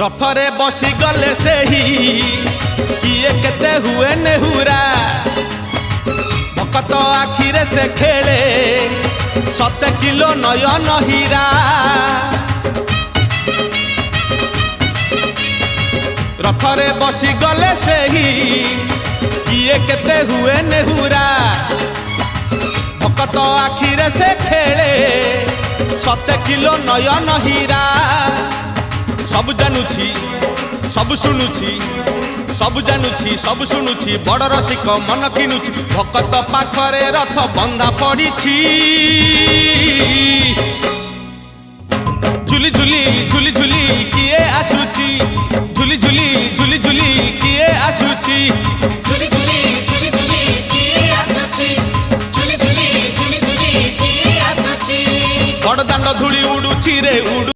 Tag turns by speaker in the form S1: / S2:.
S1: रथरे बसी गले से ही किए केते हुए नेहुरा भकत आखिरे से खेले 7 किलो नयन हीरा रथरे बसी गले से ही किए केते हुए नेहुरा भकत आखिरे से खेले 7 किलो नयन हीरा सब जानुछि सब शुणुछि सब जानुछि सब शुणुछि बड़ रसिक मन किनुछि भकत पाखरे रथ बंधा पड़िछि झुली झुली झुली झुली किए आसुछि झुली झुली झुली झुली किए आसुछि
S2: झुली झुली झुली झुली किए आसुछि झुली झुली झुली झुली किए आसुछि
S1: बड़ दांड धूली उडुछि रे उडु